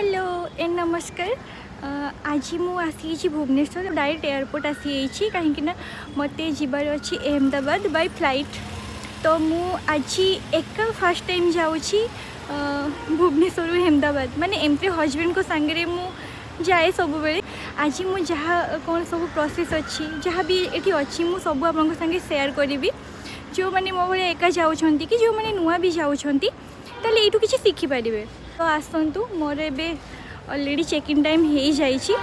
Hello नमस्कार। आज मु आसी भुवनेश्वर डायरेक्ट एयरपोर्ट आसी कहीं मत जीवार अच्छी अहमदाबाद बाय फ्लाइट। तो मु आज एका फर्स्ट टाइम जाऊँगी भुवनेश्वर अहमदाबाद माने एमती हजबैंड को सांगे मु जाए सब बेले। आज मु जहाँ कौन सब प्रोसेस अच्छी जहाँ भी ये अच्छी मु सब आप संगे शेयर करी जो मैंने मो भाई एका जाऊँच कि जो मैंने नुआ भी जाऊँच ताले ये किसी शिखिपारे। तो आसतु मोर ए अलरेडी चेक इन टाइम हो जाइए।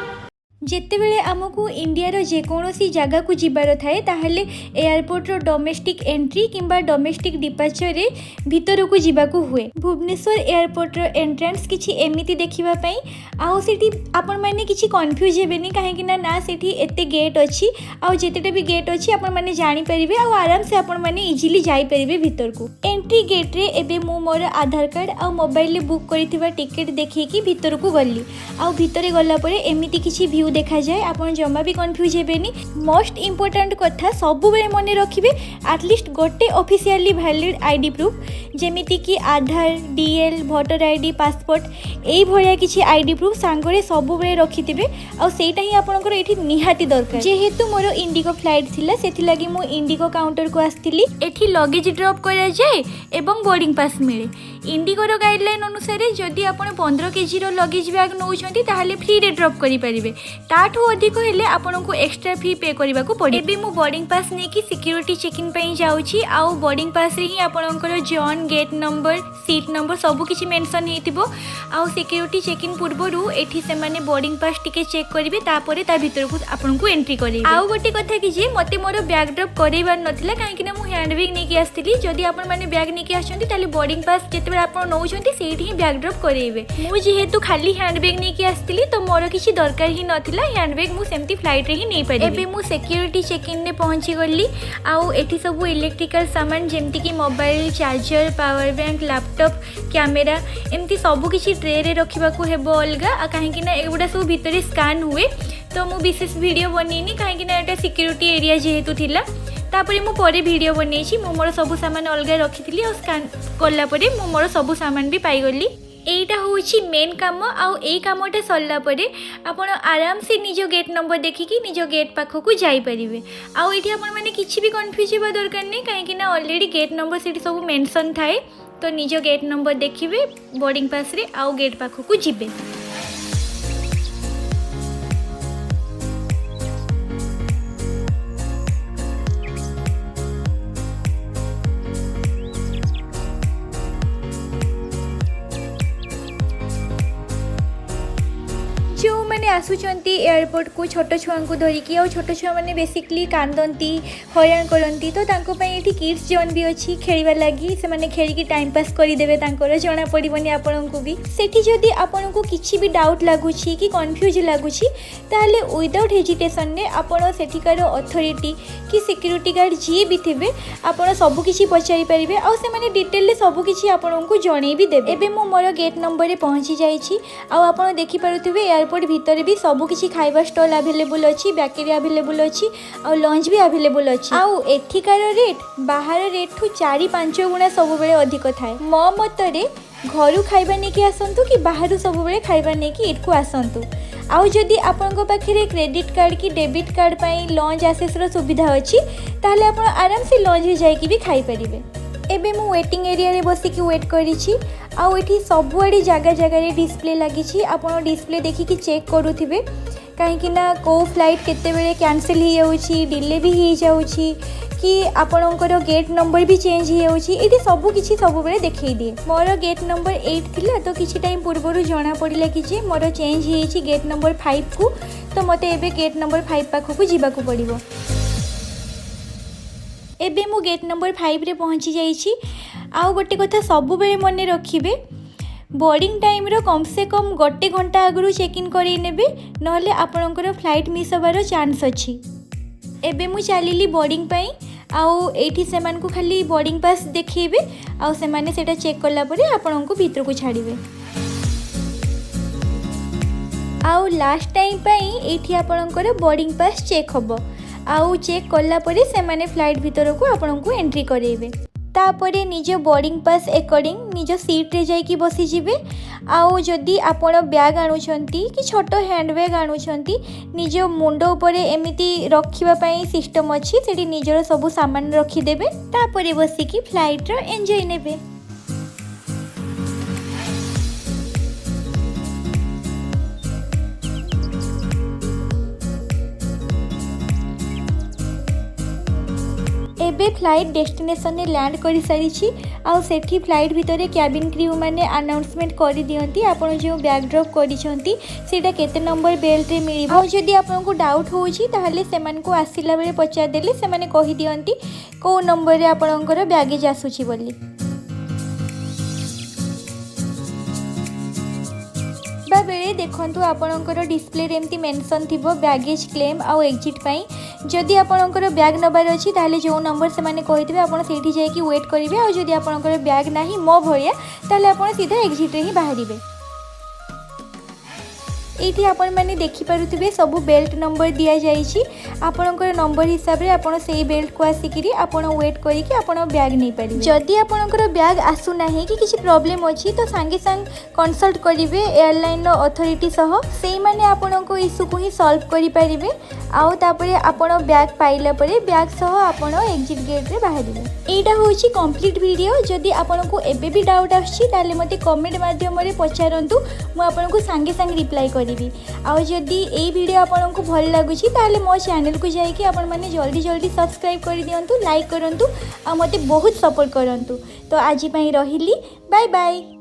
जितेबले आमको इंडियार जेकोसी जगह को जीवार थाए ताहले एयरपोर्ट रो डोमेस्टिक एंट्री किंबा डोमेस्टिक डिपार्चर रे भीतर को जीवाकू हुए। भुवनेश्वर एयरपोर्ट रो एंट्रेंस किछि एमिति देखिबा पई आउ सेठी आपण माने किछि कंफ्यूज हेबेनी काहेकि ना सेठी एते गेट अछि आउ जेतेटा भी गेट अछि आपण माने जानि परिबे आउ आराम से आपण माने इजीली जाई परिबे भीतर को। एंट्री गेट रे एबे मु मोर आधार कार्ड आउ मोबाइल ले बुक करिथिबा टिकट देखि कि भीतर को गल्ली आउ भीतर गला परे एमिति किछि व्यू देखा जाए। आपन जमा भी कंफ्यूज हेबेनी। मोस्ट इंपोर्टेंट कथा सब बेले मन रखिबे एटलिस्ट गोटे ऑफिशियली वैलिड आईडी प्रूफ जेमिति कि आधार डीएल वोटर आईडी पासपोर्ट एई भलिया किछि आईडी प्रूफ सांगरे सब बेले रखिथिबे आउ सेटा ही आपनकर एठी निहाती दरकार। जेहेतु मोर इंडिगो फ्लाइट थिला सेथि लागि मु इंडिगो काउंटर को आस्थिली। एठी लगेज ड्रॉप करा जाए एवं बोर्डिंग पास मिले। इंडिगोर गाइडलाइन अनुसार जदि आपण 15 केजी रो लगेज बैग नौछंती ताहाले फ्री रे ड्रॉप करि परिबे। ताठू अधिक हेले आपनको एक्स्ट्रा फी पे करबा को पड़े। एबे मु बोर्डिंग पास ने कि सिक्योरिटी चेक इन पई जाउची आउ बोर्डिंग पास रे ही आपनकर zone gate number seat number सब किछि मेंशन हेतिबो आउ सिक्योरिटी चेक इन पूर्वरु एठी से माने बोर्डिंग पास टिके चेक करिवे तापरे ता भीतर को आपनको एंट्री करिवे। आउ गोटे कथा कि जे मते मोर बैग ड्रॉप करैबार नथिला काहेकि ना मु हैंड बैग नेकी आस्थिली। जदि आपण माने बैग नेकी आछंती ताले बोर्डिंग पास जेते आपण नौछंती सेठी ही बैग ड्रॉप करैबे। मु जेहेतु खाली हैंड बैग नेकी आस्थिली तो मोर किछि दरकार ही नथिला हैंड बैग मु सेमती फ्लाइट रे ही नहीं पारि। एबे मु सिक्योरिटी चेक इन ने पहुंची गली आउ एठी सब इलेक्ट्रिकल सामान जेमती कि mobile charger power bank laptop camera एमती सब किछि ट्रे रे रखिबा को हेबो अलगा काहेकि ना एगुडा सब भीतर स्कैन हुए। तो मु विशेष वीडियो बनेनी काहेकि ना एटा सिक्योरिटी एरिया जेहेतु थिला तापरे मु परे वीडियो बनेछि। मु मोर सब सामान अलगा रखिथिली और स्कैन करला परे मु मोर सब सामान भी पाई गली। एटा होछि मेन काम आउ एई कामटा सरला परे आपण आराम से निज गेट नंबर देखिकी निज गेट पाखो को जाई परिबे। आउ एठी आपण माने किछि भी कंफ्यूज हेबा दरकार नै काहेकि ना ऑलरेडी गेट नंबर सेठी सब मेंशन थाए। तो निज गेट नंबर देखिबे बोर्डिंग पास रे आउ गेट पाखो को जिबे। जो मैंने आसुचंती एयरपोर्ट को छोट छुआ को धरिकी और छोट छुआ मैंने बेसिकली कांदती हईराण करती तो ये किड्स जोन भी अच्छी खेलवा लगी से मैंने खेलिकी टाइम पास करदे जना पड़ोनी आपण को भी सेठी जदि आपण को किसी भी डाउट लगुच कि कन्फ्यूज लगुच ताहले विदाउट हेजिटेशन ने आपण सेठिकार अथॉरिटी कि सिक्योरिटी गार्ड जी भी थे आपण सबकि पचारि पारे और से डिटेल सबकि आपण को जन भी देवे। एबे मो मोर गेट नंबर पहुँची जाइए आप देखिपे एयरपोर्ट भीतर भी सबकि खाइबा स्टॉल अवेलेबल अच्छी बेकरी अवेलेबल अच्छी और लंच भी अवेलेबल अच्छी आउ एठिकार रेट बाहर रेट ठू 4-5 गुणा सब बेले अधिक थाए। मो मतरे घरू खाइबा नेकी आसंतु कि बाहर सब बेले खाइबा नेकी इटको आसंतु। आउ जदि आपनको पाखरे क्रेडिट कार्ड कि डेबिट कार्ड पई लंच एक्सेस रो सुविधा अच्छी ताहले आपण आराम से लंच भी जाइकी भी खाई परिबे। एबे मु वेटिंग एरिया रे बसिकी वेट करिछि आउ एठी सबुआडी जगह जगह डिस्प्ले लगी आपड़ डिस्प्ले देखिकी चेक करुथिबे कहीं ना को फ्लाइट केते बेले कैंसिल हो जाउछि डिले भी हो जाउछि कि आपणकर गेट नंबर भी चेंज हो जाउछि एठी सब किछि सब बेले देखै दिए। मोर गेट नंबर 8 थिला तो किछि टाइम पूर्वरु जना पड़िला कि जे मोर चेंज हो जाइछि गेट नंबर 5 को तो मते एबे गेट नंबर 5 पाखो को जिबाकू पड़िबो। एबे मु गेट नंबर 5 रे पहुँची जाइछि। आउ गोटे कथा सब बेले मन रखिबे बोर्डिंग टाइम रो कम से कम गोटे घंटा आगु चेक इन कर नेबे नहले आपणकर फ्लाइट मिस होबार चांस अच्छी। एबे मु चलिली बोर्डिंग पई आउ एठी सेमान को खाली बोर्डिंग पास देखेबे आउ सेमाने सेटा चेक करला परे आपन को भीतर को छाड़िबे। आउ लास्ट टाइम पई एठी आपणकर बोर्डिंग पास चेक होबो आउ चेक करला परे सेमाने फ्लाइट भीतर को आपन को एंट्री करेबे। तापरे निज बोर्डिंग पास अकॉर्डिंग निज सीट रे जाइकी बसी जिवे। आउ जदि आपण बैग आणुछंती कि छोट हैंड बैग आणुछंती निज मुंड उपरे एमिति रखिबा पई सिस्टम अछि, सेठी निजर सब सामान रखिदेबे तापरे बसिकी फ्लाइट रो एंजॉय नेबे। एबे फ्लाइट डेस्टिनेशन ने लैंड कर सारी आउ सेठी फ्लाइट भितर कैबिन क्रू मैंने अनाउंसमेंट कर दियंती आपण जो बैग ड्रॉप करिसंती सेटा केते नंबर बेल्ट रे मिलिबो। आउ जदि आपन को डाउट होउची ताहले सेमान को आसिला बेले पचार देले सेमाने कहि दियंती को नंबर रे आपनकर बैगेज आसुची बोली। बेले देखंतु आपनकर डिस्प्ले रे एमती मेंशन थिबो बैगेज क्लेम आउ एग्जिट पई। जदि आपनकर बैग नबार अछि ताहले जो नंबर से माने कहितबे आपण सेठी जाय कि वेट करिवे। आउ जदि आपनकर बैग नाही मो भरिया ताहले आपण सीधा एग्जिट रे ही बाहरिबे। ये आपण मैंने देखिपे सब बेल्ट नंबर दि जाइए। आपणकर नंबर हिसाब से आपड़ से बेल्ट को आसिकी आपड़ वेट करके आपड़ बैग नहीं पारे। जदि आपणकर बैग आसुना कि किसी प्रॉब्लम अच्छी तो सांगे सांग कंसल्ट करेंगे एयरलाइन अथॉरिटी सह से माने आपण को इश्यू को ही सॉल्व करि परिबे। आउ तापरे आपण बैग पाइला परे बैग सह आपण एग्जिट गेट रे बाहरिबे। एटा होची कंप्लीट वीडियो। जदि आपण को एबे भी डाउट आछि ताले मते कमेंट माध्यम रे पचारंतु, मु आपण को सांगे सांग रिप्लाई करिवि। आउ जदि ए वीडियो आपण को भल लागुछि ताले मो चैनल को जाई कि आपण माने जल्दी जल्दी सब्सक्राइब कर दियंतु, लाइक करंतु आ मते बहुत सपोर्ट करंतु। तो आज पई रहिली, बाय बाय।